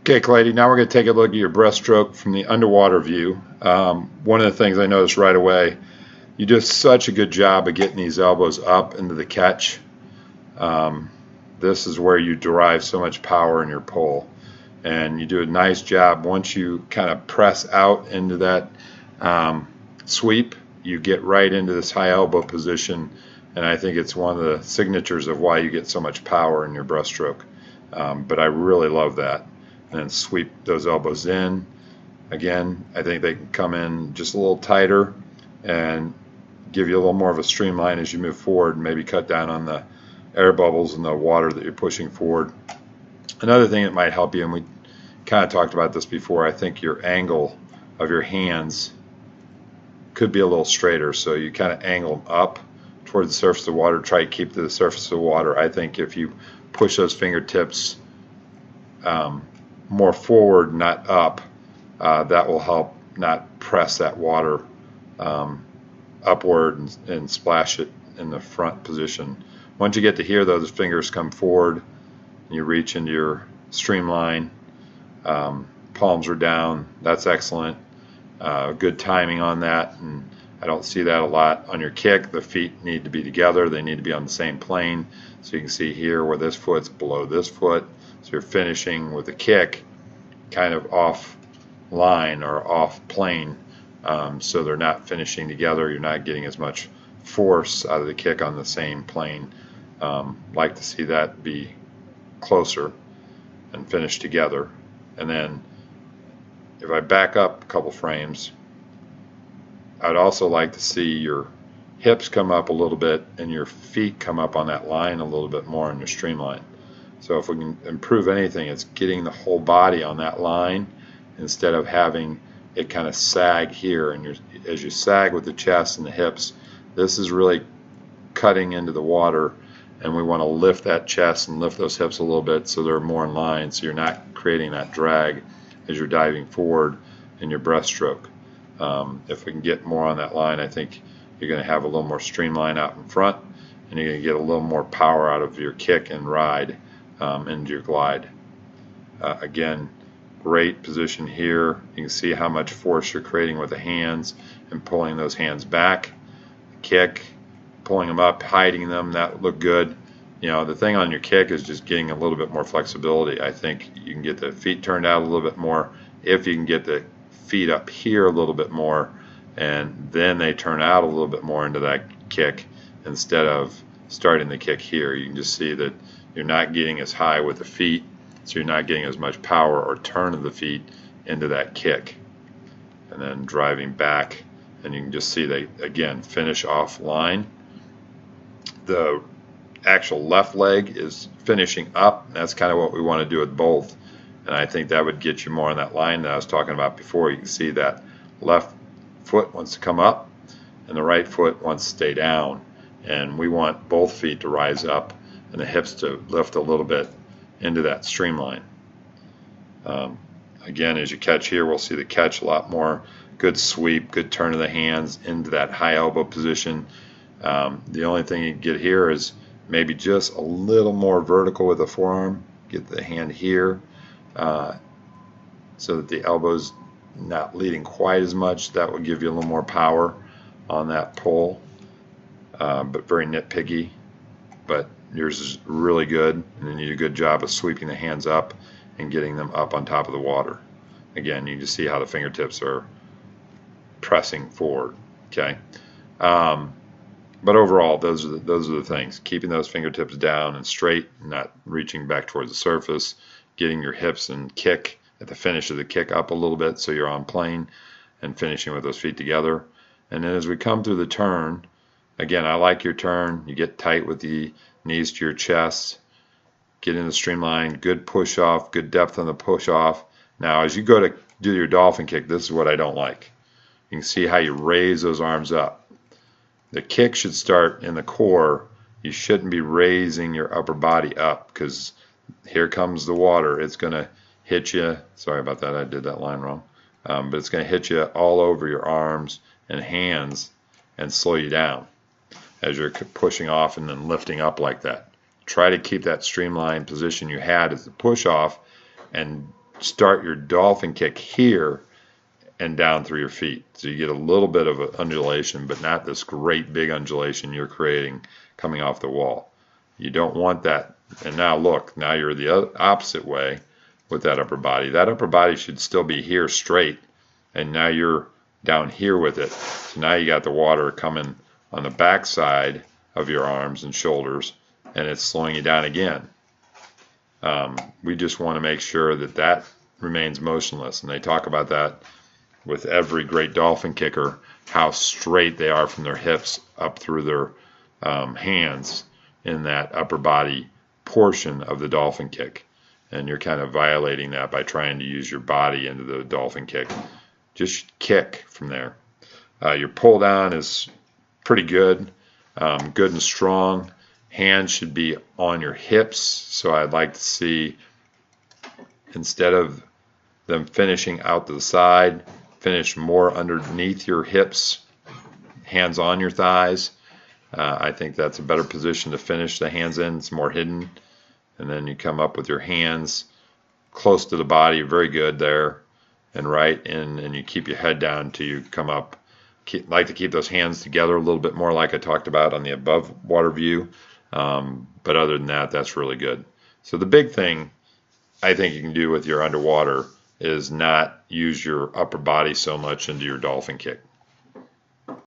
Okay, Kledi, now we're going to take a look at your breaststroke from the underwater view. One of the things I noticed right away, you do such a good job of getting these elbows up into the catch. This is where you derive so much power in your pull. And you do a nice job once you kind of press out into that sweep, you get right into this high elbow position. And I think it's one of the signatures of why you get so much power in your breaststroke. But I really love that. And then sweep those elbows in. Again, I think they can come in just a little tighter and give you a little more of a streamline as you move forward, and maybe cut down on the air bubbles in the water that you're pushing forward. Another thing that might help you, and we kind of talked about this before, I think your angle of your hands could be a little straighter, so you kind of angle them up towards the surface of the water, try to keep to the surface of the water. I think if you push those fingertips more forward, not up, that will help not press that water upward and splash it in the front position. Once you get to here, though, the fingers come forward and you reach into your streamline. Palms are down. That's excellent. Good timing on that, and I don't see that a lot on your kick. The feet need to be together. They need to be on the same plane. So you can see here where this foot's below this foot. So you're finishing with the kick kind of off line or off plane. So they're not finishing together. You're not getting as much force out of the kick on the same plane. Like to see that be closer and finish together. And then if I back up a couple frames, I'd also like to see your hips come up a little bit and your feet come up on that line a little bit more in your streamline. So if we can improve anything, it's getting the whole body on that line instead of having it kind of sag here. And as you sag with the chest and the hips, this is really cutting into the water, and we want to lift that chest and lift those hips a little bit so they're more in line, so you're not creating that drag as you're diving forward in your breaststroke. If we can get more on that line, I think you're going to have a little more streamline out in front, and you're going to get a little more power out of your kick and ride into your glide. Again, great position here. You can see how much force you're creating with the hands and pulling those hands back. Kick, pulling them up, hiding them, that look good. You know, the thing on your kick is just getting a little bit more flexibility. I think you can get the feet turned out a little bit more if you can get the feet up here a little bit more, and then they turn out a little bit more into that kick instead of starting the kick here. You can just see that you're not getting as high with the feet, so you're not getting as much power or turn of the feet into that kick. And then driving back, and you can just see they, again, finish off line. The actual left leg is finishing up, and that's kind of what we want to do with both. And I think that would get you more on that line that I was talking about before. You can see that left foot wants to come up, and the right foot wants to stay down. And we want both feet to rise up and the hips to lift a little bit into that streamline. Again, as you catch here, we'll see the catch a lot more. Good sweep, good turn of the hands into that high elbow position. The only thing you can get here is maybe just a little more vertical with the forearm. Get the hand here so that the elbow's not leading quite as much. That will give you a little more power on that pull, but very nitpicky. But yours is really good, and then you do a good job of sweeping the hands up and getting them up on top of the water. Again, you can just see how the fingertips are pressing forward. Okay, but overall, those are the things. Keeping those fingertips down and straight, not reaching back towards the surface. Getting your hips and kick at the finish of the kick up a little bit so you're on plane, and finishing with those feet together. And then as we come through the turn, again, I like your turn. You get tight with the knees to your chest. Get in the streamline. Good push off. Good depth on the push off. Now, as you go to do your dolphin kick, this is what I don't like. You can see how you raise those arms up. The kick should start in the core. You shouldn't be raising your upper body up, because here comes the water. It's going to hit you. Sorry about that. I did that line wrong. But it's going to hit you all over your arms and hands and slow you down as you're pushing off and then lifting up like that. Try to keep that streamlined position you had as the push off, and start your dolphin kick here and down through your feet. So you get a little bit of an undulation, but not this great big undulation you're creating coming off the wall. You don't want that. And now look, now you're the opposite way with that upper body. That upper body should still be here straight, and now you're down here with it. So now you got the water coming on the back side of your arms and shoulders, and it's slowing you down again. We just want to make sure that that remains motionless, and they talk about that with every great dolphin kicker, how straight they are from their hips up through their hands in that upper body portion of the dolphin kick. And you're kind of violating that by trying to use your body into the dolphin kick. Just kick from there. Your pull down is pretty good, good and strong. Hands should be on your hips, so I'd like to see, instead of them finishing out to the side, finish more underneath your hips, hands on your thighs. I think that's a better position to finish the hands in. It's more hidden. And then you come up with your hands close to the body, very good there, and right in, and you keep your head down till you come up. Like to keep those hands together a little bit more, like I talked about on the above water view. But other than that, that's really good. So the big thing I think you can do with your underwater is not use your upper body so much into your dolphin kick.